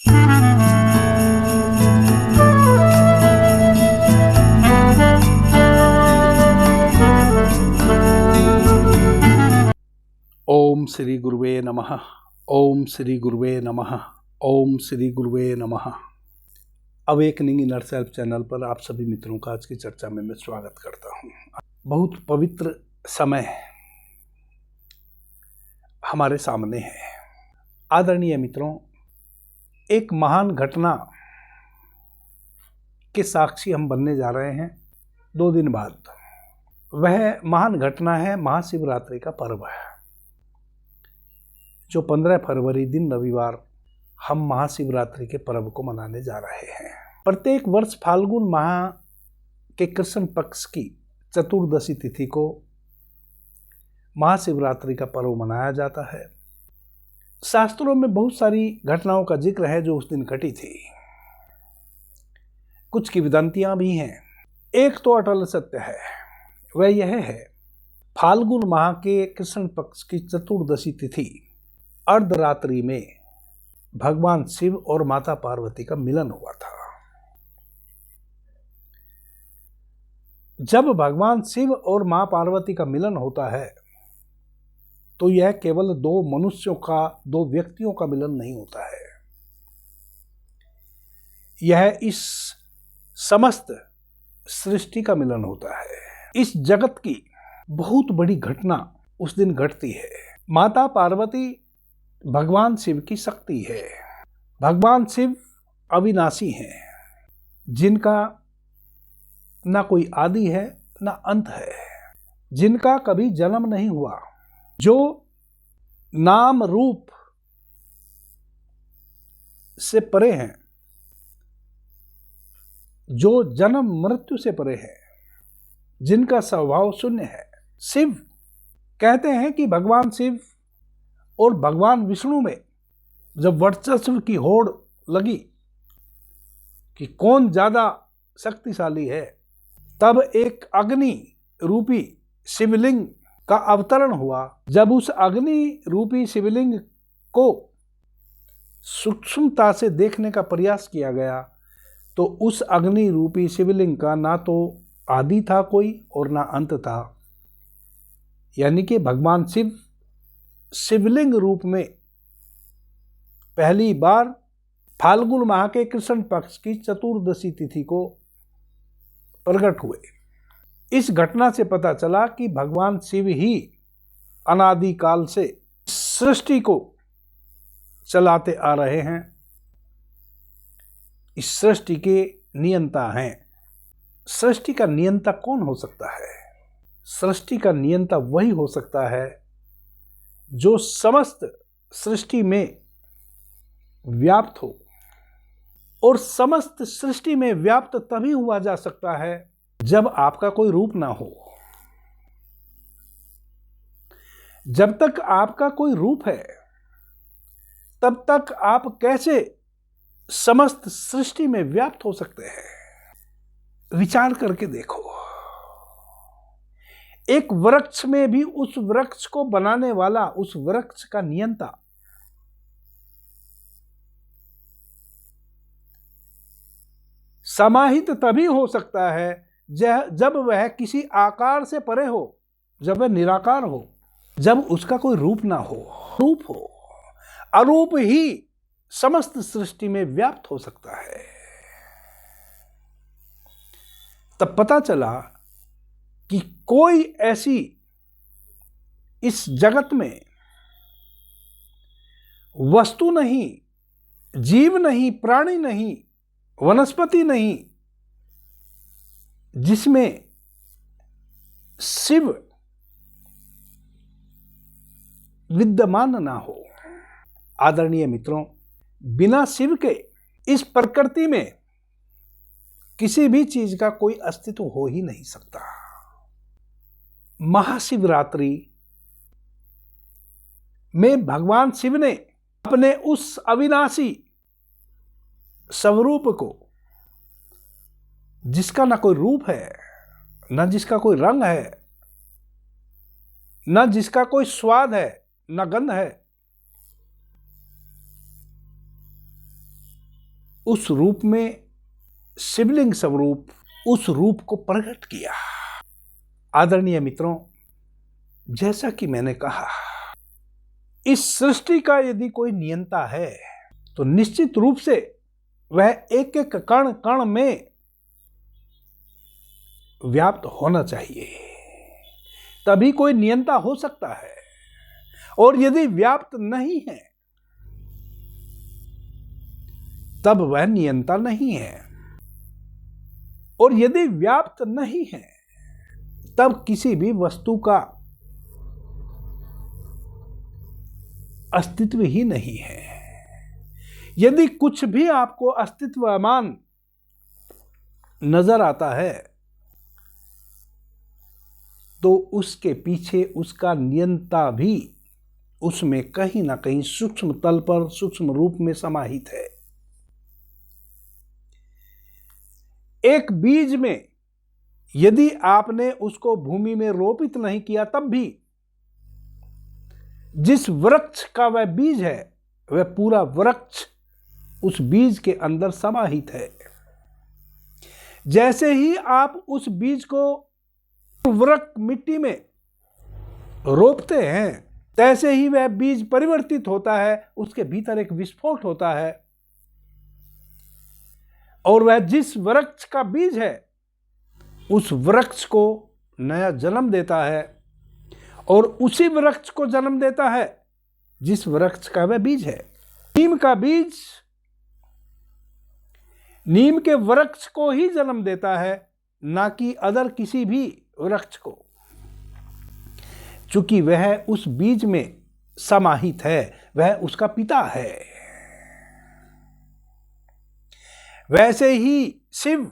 ओम श्री गुरुवे नमः। ओम श्री गुरुवे नमः। ओम श्री गुरुवे नमः। अवेकनिंग इनर सेल्फ चैनल पर आप सभी मित्रों का आज की चर्चा में मैं स्वागत करता हूँ। बहुत पवित्र समय हमारे सामने है। आदरणीय मित्रों, एक महान घटना के साक्षी हम बनने जा रहे हैं 2 दिन बाद। वह महान घटना है महाशिवरात्रि का पर्व है, जो 15 फरवरी दिन रविवार हम महाशिवरात्रि के पर्व को मनाने जा रहे हैं। प्रत्येक वर्ष फाल्गुन माह के कृष्ण पक्ष की चतुर्दशी तिथि को महाशिवरात्रि का पर्व मनाया जाता है। शास्त्रों में बहुत सारी घटनाओं का जिक्र है जो उस दिन घटी थी। कुछ किंवदंतियां भी हैं। एक तो अटल सत्य है, वह यह है, फाल्गुन माह के कृष्ण पक्ष की चतुर्दशी तिथि अर्धरात्रि में भगवान शिव और माता पार्वती का मिलन हुआ था। जब भगवान शिव और मां पार्वती का मिलन होता है तो यह केवल 2 मनुष्यों का, 2 व्यक्तियों का मिलन नहीं होता है। यह इस समस्त सृष्टि का मिलन होता है। इस जगत की बहुत बड़ी घटना उस दिन घटती है। माता पार्वती भगवान शिव की शक्ति है। भगवान शिव अविनाशी हैं, जिनका ना कोई आदि है ना अंत है, जिनका कभी जन्म नहीं हुआ, जो नाम रूप से परे हैं, जो जन्म मृत्यु से परे हैं, जिनका स्वभाव शून्य है। शिव कहते हैं कि भगवान शिव और भगवान विष्णु में जब वर्चस्व की होड़ लगी कि कौन ज्यादा शक्तिशाली है, तब एक अग्नि रूपी शिवलिंग का अवतरण हुआ। जब उस अग्नि रूपी शिवलिंग को सूक्ष्मता से देखने का प्रयास किया गया तो उस अग्नि रूपी शिवलिंग का ना तो आदि था कोई और ना अंत था। यानी कि भगवान शिव शिवलिंग रूप में पहली बार फाल्गुन माह के कृष्ण पक्ष की चतुर्दशी तिथि को प्रकट हुए। इस घटना से पता चला कि भगवान शिव ही अनादिकाल से सृष्टि को चलाते आ रहे हैं, इस सृष्टि के नियंता हैं। सृष्टि का नियंता कौन हो सकता है? सृष्टि का नियंता वही हो सकता है जो समस्त सृष्टि में व्याप्त हो, और समस्त सृष्टि में व्याप्त तभी हुआ जा सकता है जब आपका कोई रूप ना हो। जब तक आपका कोई रूप है तब तक आप कैसे समस्त सृष्टि में व्याप्त हो सकते हैं? विचार करके देखो। एक वृक्ष में भी उस वृक्ष को बनाने वाला, उस वृक्ष का नियंता समाहित तभी हो सकता है जब वह किसी आकार से परे हो, जब वह निराकार हो, जब उसका कोई रूप ना हो। रूप हो, अरूप ही समस्त सृष्टि में व्याप्त हो सकता है। तब पता चला कि कोई ऐसी इस जगत में वस्तु नहीं, जीव नहीं, प्राणी नहीं, वनस्पति नहीं, जिसमें शिव विद्यमान ना हो। आदरणीय मित्रों, बिना शिव के इस प्रकृति में किसी भी चीज का कोई अस्तित्व हो ही नहीं सकता। महाशिवरात्रि में भगवान शिव ने अपने उस अविनाशी स्वरूप को, जिसका ना कोई रूप है, ना जिसका कोई रंग है, ना जिसका कोई स्वाद है, ना गंध है, उस रूप में शिवलिंग स्वरूप उस रूप को प्रकट किया। आदरणीय मित्रों, जैसा कि मैंने कहा, इस सृष्टि का यदि कोई नियंता है तो निश्चित रूप से वह एक एक कण कण में व्याप्त होना चाहिए, तभी कोई नियंता हो सकता है। और यदि व्याप्त नहीं है तब वह नियंता नहीं है, और यदि व्याप्त नहीं है तब किसी भी वस्तु का अस्तित्व ही नहीं है। यदि कुछ भी आपको अस्तित्वमान नजर आता है तो उसके पीछे उसका नियंता भी उसमें कहीं ना कहीं सूक्ष्म तल पर सूक्ष्म रूप में समाहित है। एक बीज में यदि आपने उसको भूमि में रोपित नहीं किया तब भी जिस वृक्ष का वह बीज है वह पूरा वृक्ष उस बीज के अंदर समाहित है। जैसे ही आप उस बीज को वृक्ष मिट्टी में रोपते हैं तैसे ही वह बीज परिवर्तित होता है, उसके भीतर एक विस्फोट होता है और वह जिस वृक्ष का बीज है उस वृक्ष को नया जन्म देता है और उसी वृक्ष को जन्म देता है जिस वृक्ष का वह बीज है। नीम का बीज नीम के वृक्ष को ही जन्म देता है, ना कि अदर किसी भी वृक्ष को, चूंकि वह उस बीज में समाहित है, वह उसका पिता है। वैसे ही शिव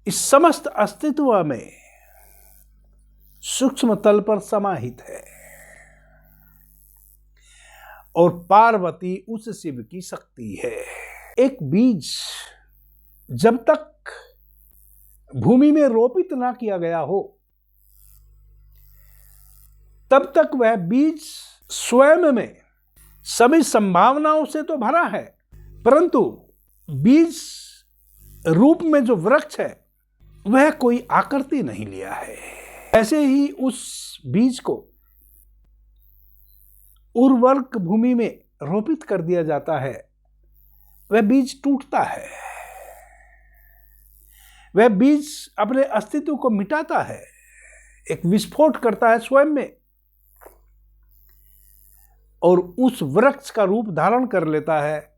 इस समस्त अस्तित्व में सूक्ष्म तल पर समाहित है और पार्वती उस शिव की शक्ति है। एक बीज जब तक भूमि में रोपित ना किया गया हो तब तक वह बीज स्वयं में सभी संभावनाओं से तो भरा है, परंतु बीज रूप में जो वृक्ष है वह कोई आकृति नहीं लिया है। ऐसे ही उस बीज को उर्वरक भूमि में रोपित कर दिया जाता है, वह बीज टूटता है, वह बीज अपने अस्तित्व को मिटाता है, एक विस्फोट करता है स्वयं में और उस वृक्ष का रूप धारण कर लेता है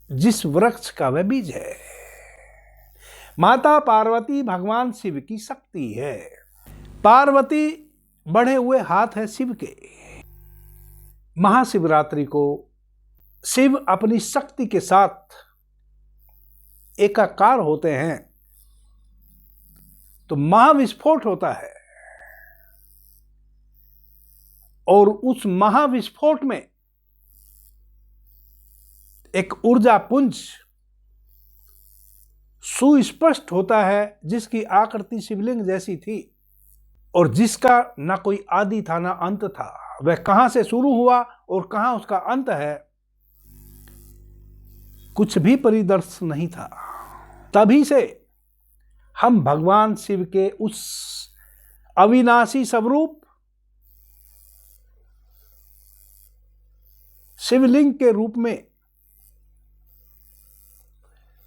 जिस वृक्ष का वह बीज है। माता पार्वती भगवान शिव की शक्ति है। पार्वती बढ़े हुए हाथ है शिव के। महाशिवरात्रि को शिव अपनी शक्ति के साथ एकाकार होते हैं तो महाविस्फोट होता है और उस महाविस्फोट में एक ऊर्जा पुंज सुस्पष्ट होता है जिसकी आकृति शिवलिंग जैसी थी और जिसका ना कोई आदि था ना अंत था। वह कहां से शुरू हुआ और कहां उसका अंत है कुछ भी परिदर्श नहीं था। तभी से हम भगवान शिव के उस अविनाशी स्वरूप शिवलिंग के रूप में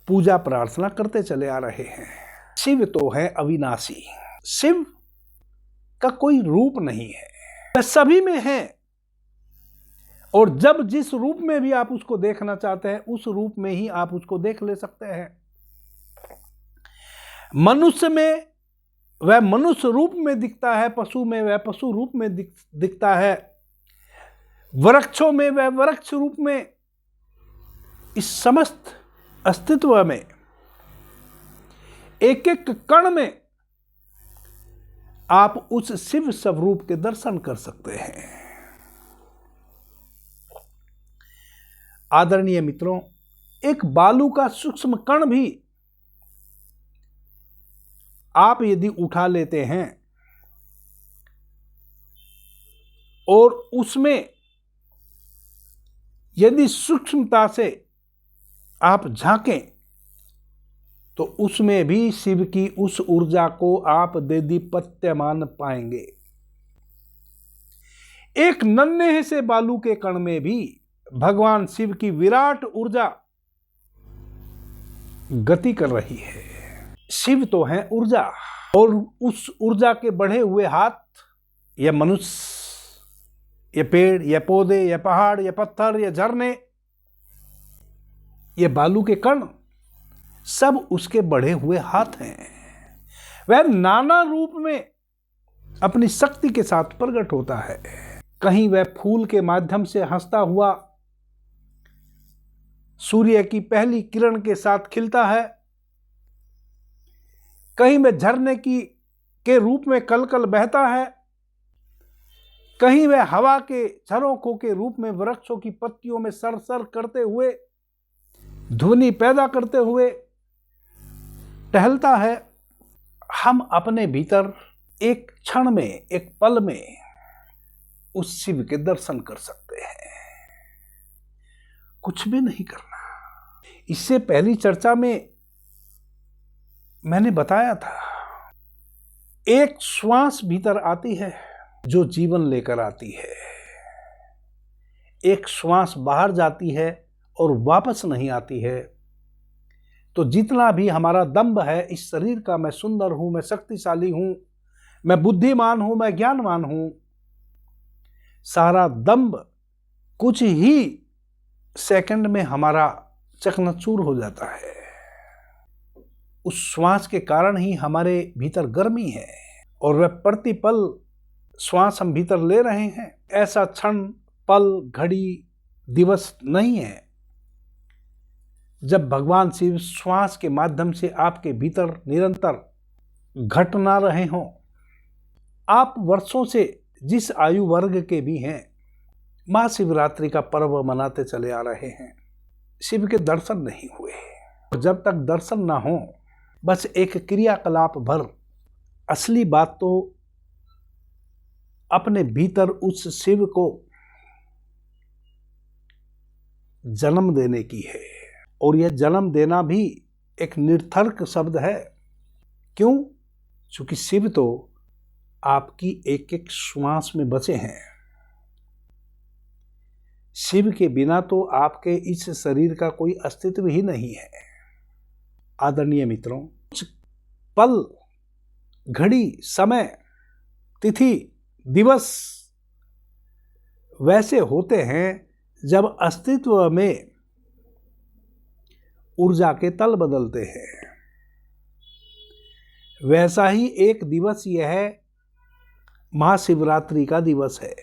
पूजा प्रार्थना करते चले आ रहे हैं। शिव तो है अविनाशी, शिव का कोई रूप नहीं है, वह सभी में है और जब जिस रूप में भी आप उसको देखना चाहते हैं उस रूप में ही आप उसको देख ले सकते हैं। मनुष्य में वह मनुष्य रूप में दिखता है, पशु में वह पशु रूप में दिखता है, वृक्षों में वह वृक्ष रूप में। इस समस्त अस्तित्व में एक एक कण में आप उस शिव स्वरूप के दर्शन कर सकते हैं। आदरणीय मित्रों, एक बालू का सूक्ष्म कण भी आप यदि उठा लेते हैं और उसमें यदि सूक्ष्मता से आप झांकें तो उसमें भी शिव की उस ऊर्जा को आप देदीप्यमान पाएंगे। एक नन्हे से बालू के कण में भी भगवान शिव की विराट ऊर्जा गति कर रही है। शिव तो है ऊर्जा, और उस ऊर्जा के बढ़े हुए हाथ, या मनुष्य, या पेड़, या पौधे, या पहाड़, या पत्थर, या झरने, ये बालू के कण, सब उसके बढ़े हुए हाथ हैं। वह नाना रूप में अपनी शक्ति के साथ प्रकट होता है। कहीं वह फूल के माध्यम से हंसता हुआ सूर्य की पहली किरण के साथ खिलता है, कहीं वह झरने के रूप में कलकल बहता है, कहीं वह हवा के झरोखों के रूप में वृक्षों की पत्तियों में सरसर करते हुए, ध्वनि पैदा करते हुए टहलता है। हम अपने भीतर एक क्षण में, एक पल में उस शिव के दर्शन कर सकते हैं। कुछ भी नहीं करना। इससे पहली चर्चा में मैंने बताया था, एक श्वास भीतर आती है जो जीवन लेकर आती है, एक श्वास बाहर जाती है और वापस नहीं आती है। तो जितना भी हमारा दंभ है इस शरीर का, मैं सुंदर हूं, मैं शक्तिशाली हूं, मैं बुद्धिमान हूं, मैं ज्ञानवान हूं, सारा दंभ कुछ ही सेकंड में हमारा चकनाचूर हो जाता है। उस श्वास के कारण ही हमारे भीतर गर्मी है, और वह प्रतिपल श्वास हम भीतर ले रहे हैं, ऐसा क्षण, पल, घड़ी, दिवस नहीं है जब भगवान शिव श्वास के माध्यम से आपके भीतर निरंतर घट ना रहे हों। आप वर्षों से जिस आयु वर्ग के भी हैं, महाशिवरात्रि का पर्व मनाते चले आ रहे हैं, शिव के दर्शन नहीं हुए। जब तक दर्शन ना हो, बस एक क्रियाकलाप भर, असली बात तो अपने भीतर उस शिव को जन्म देने की है। और यह जन्म देना भी एक निरर्थक शब्द है। क्यों? क्योंकि शिव तो आपकी एक एक श्वास में बसे हैं। शिव के बिना तो आपके इस शरीर का कोई अस्तित्व ही नहीं है। आदरणीय मित्रों, पल, घड़ी, समय, तिथि, दिवस वैसे होते हैं जब अस्तित्व में ऊर्जा के तल बदलते हैं। वैसा ही एक दिवस यह है, महाशिवरात्रि का दिवस है,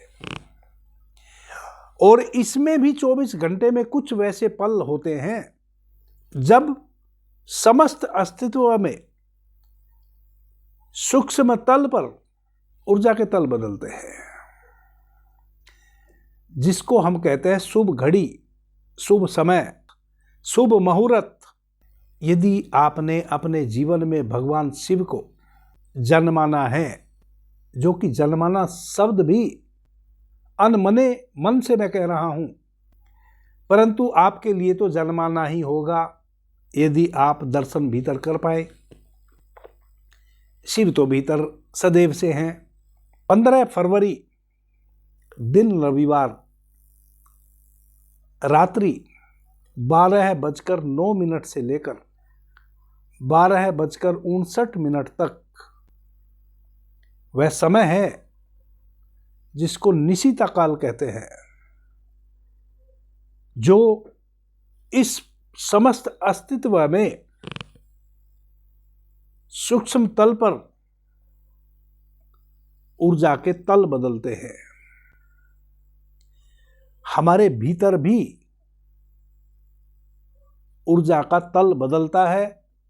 और इसमें भी 24 घंटे में कुछ वैसे पल होते हैं जब समस्त अस्तित्व में सूक्ष्म तल पर ऊर्जा के तल बदलते हैं, जिसको हम कहते हैं शुभ घड़ी, शुभ समय, शुभ मुहूर्त। यदि आपने अपने जीवन में भगवान शिव को जन्माना है, जो कि जन्माना शब्द भी अनमने मन से मैं कह रहा हूं, परंतु आपके लिए तो जन्माना ही होगा यदि आप दर्शन भीतर कर पाए। शिव तो भीतर सदैव से हैं। 15 फरवरी दिन रविवार रात्रि 12:09 से लेकर 12:59 तक वह समय है जिसको निशिता काल कहते हैं, जो इस समस्त अस्तित्व में सूक्ष्म तल पर ऊर्जा के तल बदलते हैं। हमारे भीतर भी ऊर्जा का तल बदलता है।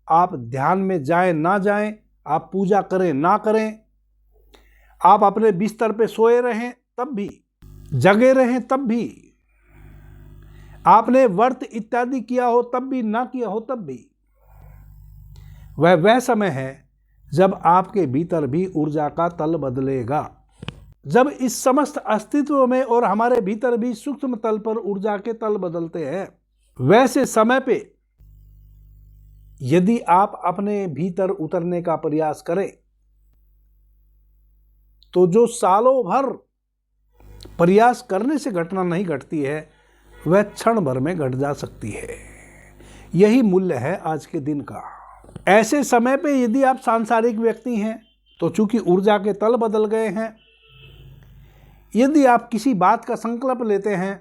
आप ध्यान में जाएं ना जाएं, आप पूजा करें ना करें, आप अपने बिस्तर पे सोए रहें तब भी, जगे रहें तब भी, आपने व्रत इत्यादि किया हो तब भी, ना किया हो तब भी, वह समय है जब आपके भीतर भी ऊर्जा का तल बदलेगा। जब इस समस्त अस्तित्व में और हमारे भीतर भी सूक्ष्म तल पर ऊर्जा के तल बदलते हैं, वैसे समय पे यदि आप अपने भीतर उतरने का प्रयास करें तो जो सालों भर प्रयास करने से घटना नहीं घटती है वह क्षण भर में घट जा सकती है। यही मूल्य है आज के दिन का। ऐसे समय पे यदि आप सांसारिक व्यक्ति हैं तो चूंकि ऊर्जा के तल बदल गए हैं, यदि आप किसी बात का संकल्प लेते हैं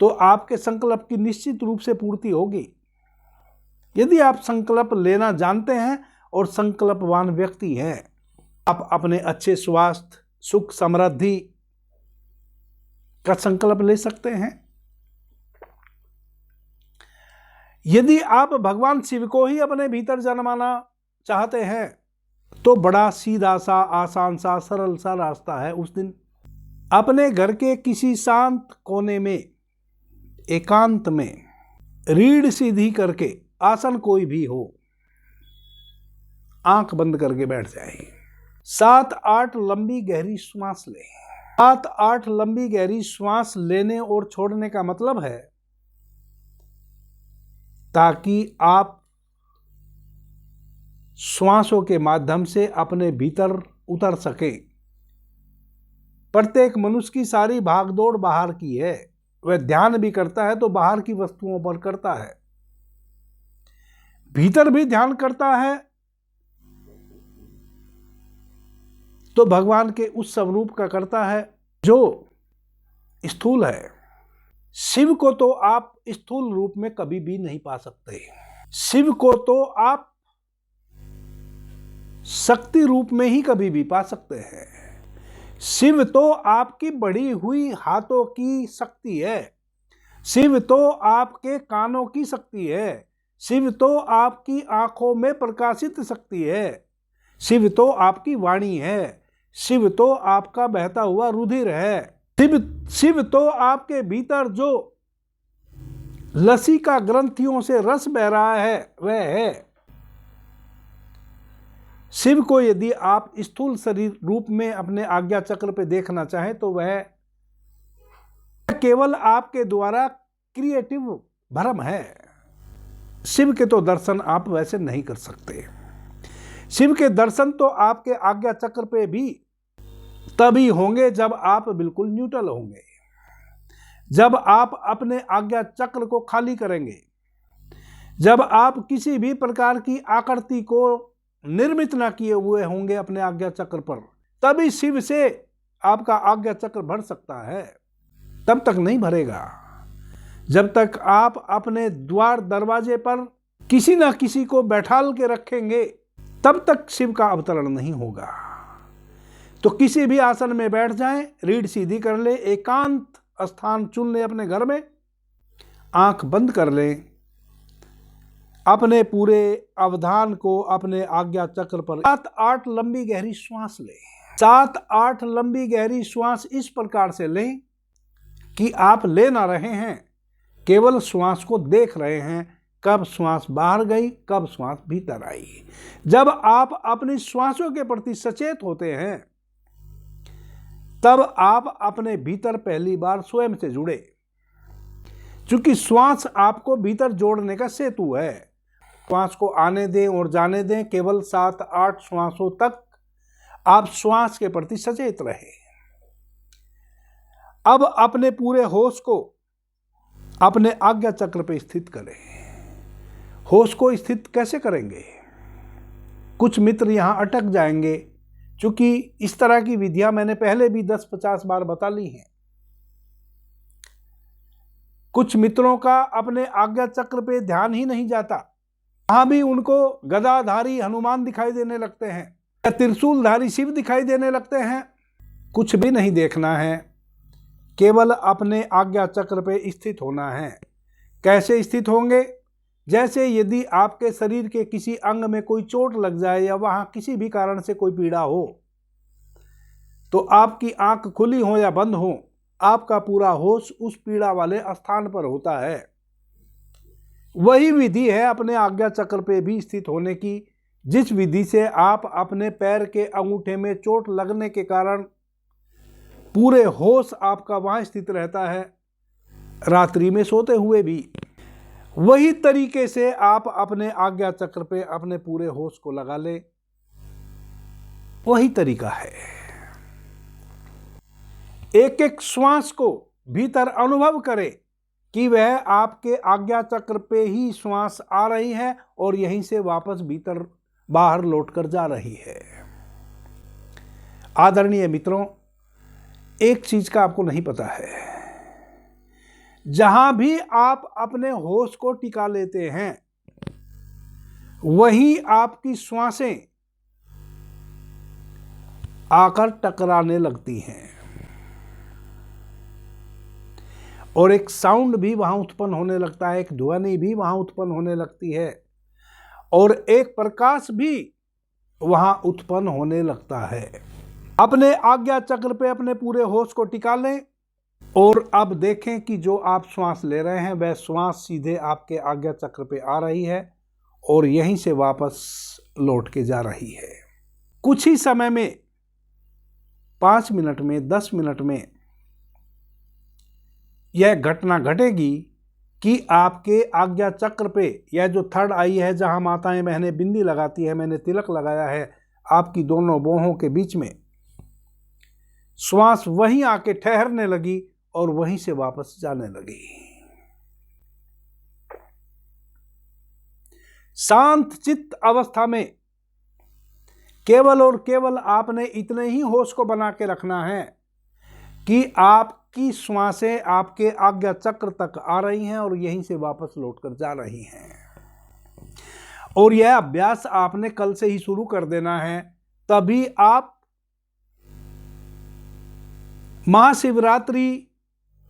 तो आपके संकल्प की निश्चित रूप से पूर्ति होगी। यदि आप संकल्प लेना जानते हैं और संकल्पवान व्यक्ति हैं, आप अपने अच्छे स्वास्थ्य, सुख, समृद्धि का संकल्प ले सकते हैं। यदि आप भगवान शिव को ही अपने भीतर जन्माना चाहते हैं तो बड़ा सीधा सा, आसान सा, सरल सा रास्ता है। उस दिन अपने घर के किसी शांत कोने में, एकांत में, रीढ़ सीधी करके, आसन कोई भी हो, आंख बंद करके बैठ जाए। 7-8 लंबी गहरी श्वास लें। 7-8 लंबी गहरी श्वास लेने और छोड़ने का मतलब है ताकि आप श्वासों के माध्यम से अपने भीतर उतर सके। प्रत्येक मनुष्य की सारी भागदौड़ बाहर की है। वह ध्यान भी करता है तो बाहर की वस्तुओं पर करता है, भीतर भी ध्यान करता है तो भगवान के उस स्वरूप का करता है जो स्थूल है। शिव को तो आप स्थूल रूप में कभी भी नहीं पा सकते। शिव को तो आप शक्ति रूप में ही कभी भी पा सकते हैं। शिव तो आपकी बढ़ी हुई हाथों की शक्ति है। शिव तो आपके कानों की शक्ति है। शिव तो आपकी आंखों में प्रकाशित शक्ति है। शिव तो आपकी वाणी है। शिव तो आपका बहता हुआ रुधिर है। शिव तो आपके भीतर जो लसिका ग्रंथियों से रस बह रहा है वह है। शिव को यदि आप स्थूल शरीर रूप में अपने आज्ञा चक्र पे देखना चाहें तो वह केवल आपके द्वारा क्रिएटिव भ्रम है। शिव के तो दर्शन आप वैसे नहीं कर सकते। शिव के दर्शन तो आपके आज्ञा चक्र पे भी तभी होंगे जब आप बिल्कुल न्यूट्रल होंगे, जब आप अपने आज्ञा चक्र को खाली करेंगे, जब आप किसी भी प्रकार की आकृति को निर्मित ना किए हुए होंगे अपने आज्ञा चक्र पर, तभी शिव से आपका आज्ञा चक्र भर सकता है। तब तक नहीं भरेगा जब तक आप अपने द्वार दरवाजे पर किसी ना किसी को बैठाल के रखेंगे, तब तक शिव का अवतरण नहीं होगा। तो किसी भी आसन में बैठ जाएं, रीढ़ सीधी कर ले, एकांत स्थान चुन ले अपने घर में, आंख बंद कर लें, अपने पूरे अवधान को अपने आज्ञा चक्र पर 7-8 लंबी गहरी श्वास लें। 7-8 लंबी गहरी श्वास इस प्रकार से लें कि आप ले ना रहे हैं, केवल श्वास को देख रहे हैं, कब श्वास बाहर गई, कब श्वास भीतर आई। जब आप अपनी श्वासों के प्रति सचेत होते हैं तब आप अपने भीतर पहली बार स्वयं से जुड़े, क्योंकि श्वास आपको भीतर जोड़ने का सेतु है। श्वास को आने दें और जाने दें, केवल 7-8 श्वासों तक आप श्वास के प्रति सचेत रहे। अब अपने पूरे होश को अपने आज्ञा चक्र पे स्थित करें। होश को स्थित कैसे करेंगे? कुछ मित्र यहां अटक जाएंगे, क्योंकि इस तरह की विधियां मैंने पहले भी 10-50 बार बता ली हैं। कुछ मित्रों का अपने आज्ञा चक्र पे ध्यान ही नहीं जाता। वहां भी उनको गदाधारी हनुमान दिखाई देने लगते हैं या त्रिशूलधारी शिव दिखाई देने लगते हैं। कुछ भी नहीं देखना है, केवल अपने आज्ञा चक्र पे स्थित होना है। कैसे स्थित होंगे? जैसे यदि आपके शरीर के किसी अंग में कोई चोट लग जाए या वहां किसी भी कारण से कोई पीड़ा हो, तो आपकी आंख खुली हो या बंद हो, आपका पूरा होश उस पीड़ा वाले स्थान पर होता है। वही विधि है अपने आज्ञा चक्र पे भी स्थित होने की, जिस विधि से आप अपने पैर के अंगूठे में चोट लगने के कारण पूरे होश आपका वहां स्थित रहता है, रात्रि में सोते हुए भी। वही तरीके से आप अपने आज्ञा चक्र पे अपने पूरे होश को लगा ले। वही तरीका है। एक एक श्वास को भीतर अनुभव करें कि वह आपके आज्ञा चक्र पे ही श्वास आ रही है और यहीं से वापस भीतर बाहर लौटकर जा रही है। आदरणीय मित्रों, एक चीज का आपको नहीं पता है, जहां भी आप अपने होश को टिका लेते हैं वहीं आपकी श्वासें आकर टकराने लगती हैं और एक साउंड भी वहां उत्पन्न होने लगता है, एक ध्वनि भी वहां उत्पन्न होने लगती है और एक प्रकाश भी वहां उत्पन्न होने लगता है। अपने आज्ञा चक्र पे अपने पूरे होश को टिका लें और अब देखें कि जो आप श्वास ले रहे हैं वह श्वास सीधे आपके आज्ञा चक्र पे आ रही है और यहीं से वापस लौट के जा रही है। कुछ ही समय में, 5 मिनट में, 10 मिनट में यह घटना घटेगी कि आपके आज्ञा चक्र पे यह जो थर्ड आई है, जहां माताएं बहनें बिंदी लगाती है, मैंने तिलक लगाया है, आपकी दोनों बाहों के बीच में श्वास वहीं आके ठहरने लगी और वहीं से वापस जाने लगी। शांत चित्त अवस्था में केवल और केवल आपने इतने ही होश को बना के रखना है कि आपकी श्वासें आपके आज्ञा चक्र तक आ रही हैं और यहीं से वापस लौटकर जा रही हैं। और यह अभ्यास आपने कल से ही शुरू कर देना है, तभी आप महाशिवरात्रि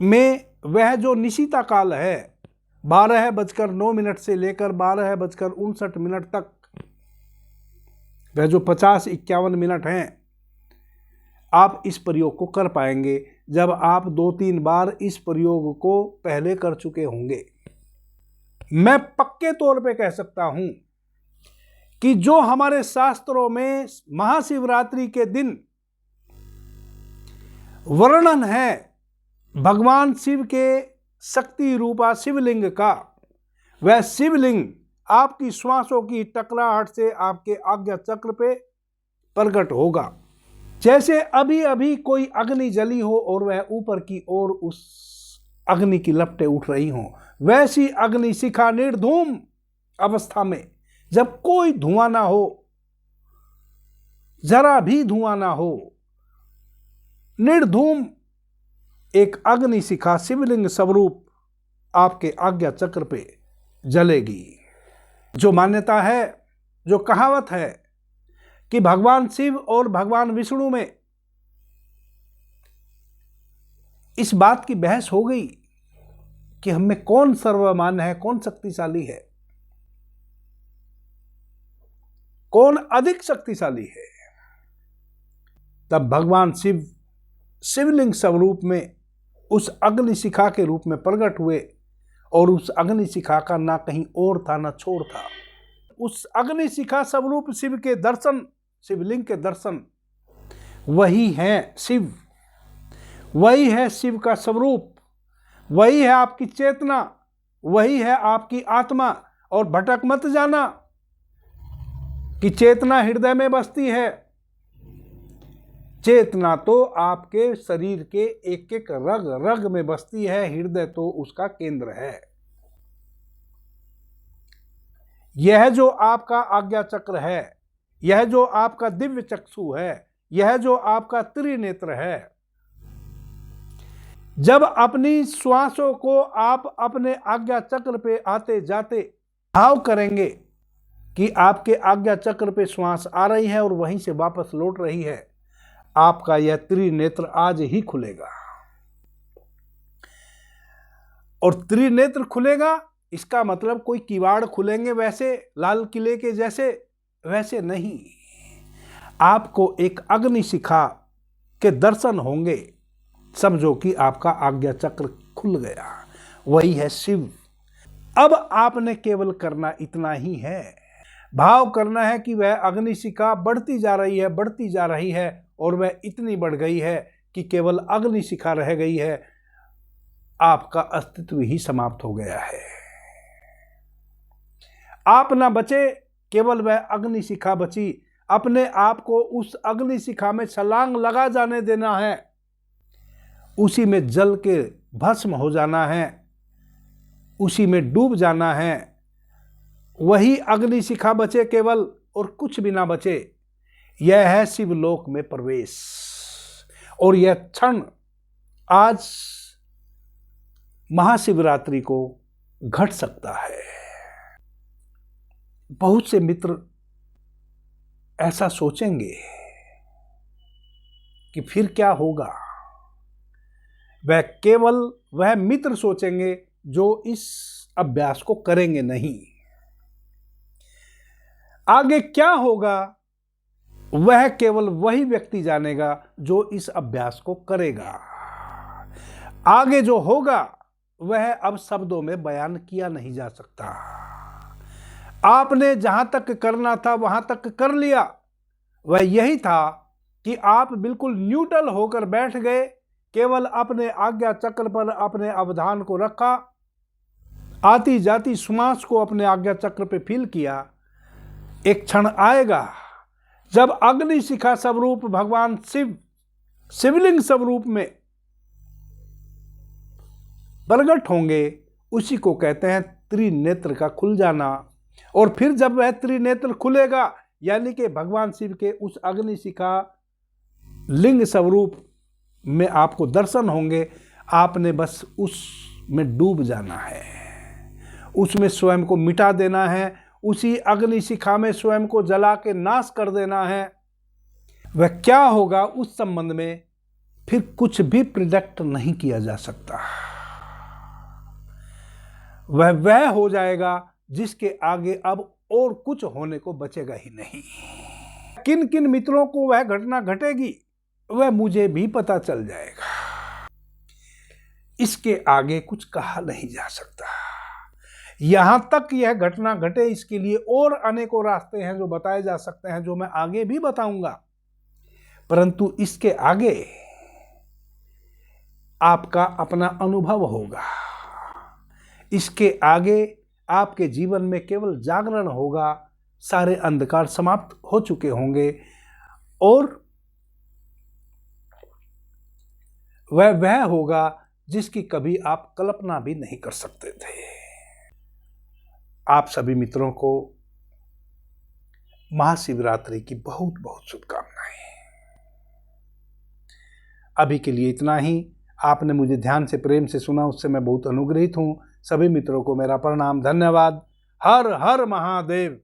में वह जो निशिता काल है 12:09 से लेकर 12:59 तक, वह जो 50-51 मिनट हैं, आप इस प्रयोग को कर पाएंगे जब आप 2-3 बार इस प्रयोग को पहले कर चुके होंगे। मैं पक्के तौर पे कह सकता हूं कि जो हमारे शास्त्रों में महाशिवरात्रि के दिन वर्णन है भगवान शिव के शक्ति रूपा शिवलिंग का, वह शिवलिंग आपकी श्वासों की टकराहट से आपके आज्ञा चक्र पे प्रकट होगा। जैसे अभी अभी कोई अग्नि जली हो और वह ऊपर की ओर उस अग्नि की लपटें उठ रही हों, वैसी अग्नि शिखा निर्धूम अवस्था में, जब कोई धुआं ना हो, जरा भी धुआं ना हो, निर्धूम एक अग्नि शिखा शिवलिंग स्वरूप आपके आज्ञा चक्र पे जलेगी। जो मान्यता है, जो कहावत है कि भगवान शिव और भगवान विष्णु में इस बात की बहस हो गई कि हम में कौन सर्वमान्य है, कौन शक्तिशाली है, कौन अधिक शक्तिशाली है। तब भगवान शिव शिवलिंग स्वरूप में उस अग्नि शिखा के रूप में प्रकट हुए और उस अग्नि शिखा का ना कहीं और था ना छोर था। उस अग्नि शिखा स्वरूप शिव के दर्शन, शिवलिंग के दर्शन, वही है शिव, वही है शिव का स्वरूप, वही है आपकी चेतना, वही है आपकी आत्मा। और भटक मत जाना कि चेतना हृदय में बसती है। चेतना तो आपके शरीर के एक एक रग रग में बसती है, हृदय तो उसका केंद्र है। यह जो आपका आज्ञा चक्र है, यह जो आपका दिव्य चक्षु है, यह जो आपका त्रिनेत्र है, जब अपनी श्वासों को आप अपने आज्ञा चक्र पे आते जाते भाव करेंगे कि आपके आज्ञा चक्र पे श्वास आ रही है और वहीं से वापस लौट रही है, आपका यह त्रिनेत्र आज ही खुलेगा। और त्रिनेत्र खुलेगा इसका मतलब कोई किवाड़ खुलेंगे वैसे लाल किले के जैसे, वैसे नहीं। आपको एक अग्नि शिखा के दर्शन होंगे, समझो कि आपका आज्ञा चक्र खुल गया, वही है शिव। अब आपने केवल करना इतना ही है, भाव करना है कि वह अग्नि शिखा बढ़ती जा रही है, बढ़ती जा रही है और वह इतनी बढ़ गई है कि केवल अग्नि शिखा रह गई है, आपका अस्तित्व ही समाप्त हो गया है। आप ना बचे, केवल वह अग्नि शिखा बची। अपने आप को उस अग्नि शिखा में छलांग लगा जाने देना है, उसी में जल के भस्म हो जाना है, उसी में डूब जाना है। वही अग्नि शिखा बचे केवल, और कुछ भी ना बचे। यह है शिवलोक में प्रवेश। और यह क्षण आज महाशिवरात्रि को घट सकता है। बहुत से मित्र ऐसा सोचेंगे कि फिर क्या होगा। वह मित्र सोचेंगे जो इस अभ्यास को करेंगे नहीं। आगे क्या होगा वह केवल वही व्यक्ति जानेगा जो इस अभ्यास को करेगा। आगे जो होगा वह अब शब्दों में बयान किया नहीं जा सकता। आपने जहां तक करना था वहां तक कर लिया। वह यही था कि आप बिल्कुल न्यूट्रल होकर बैठ गए, केवल अपने आज्ञा चक्र पर अपने अवधान को रखा, आती जाती श्वास को अपने आज्ञा चक्र पे फील किया। एक क्षण आएगा जब अग्नि शिखा स्वरूप भगवान शिव शिवलिंग स्वरूप में प्रकट होंगे। उसी को कहते हैं त्रिनेत्र का खुल जाना। और फिर जब वह त्रिनेत्र खुलेगा, यानी कि भगवान शिव के उस अग्नि शिखा लिंग स्वरूप में आपको दर्शन होंगे। आपने बस उसमें डूब जाना है, उसमें स्वयं को मिटा देना है, उसी अग्नि शिखा में स्वयं को जला के नाश कर देना है। वह क्या होगा उस संबंध में फिर कुछ भी प्रिडिक्ट नहीं किया जा सकता। वह हो जाएगा जिसके आगे अब और कुछ होने को बचेगा ही नहीं। किन किन मित्रों को वह घटना घटेगी वह मुझे भी पता चल जाएगा। इसके आगे कुछ कहा नहीं जा सकता। यहां तक यह घटना घटे इसके लिए और अनेकों रास्ते हैं जो बताए जा सकते हैं, जो मैं आगे भी बताऊंगा। परंतु इसके आगे आपका अपना अनुभव होगा। इसके आगे आपके जीवन में केवल जागरण होगा। सारे अंधकार समाप्त हो चुके होंगे और वह होगा जिसकी कभी आप कल्पना भी नहीं कर सकते थे। आप सभी मित्रों को महाशिवरात्रि की बहुत बहुत शुभकामनाएं। अभी के लिए इतना ही। आपने मुझे ध्यान से प्रेम से सुना, उससे मैं बहुत अनुग्रहित हूं। सभी मित्रों को मेरा प्रणाम, धन्यवाद। हर हर महादेव।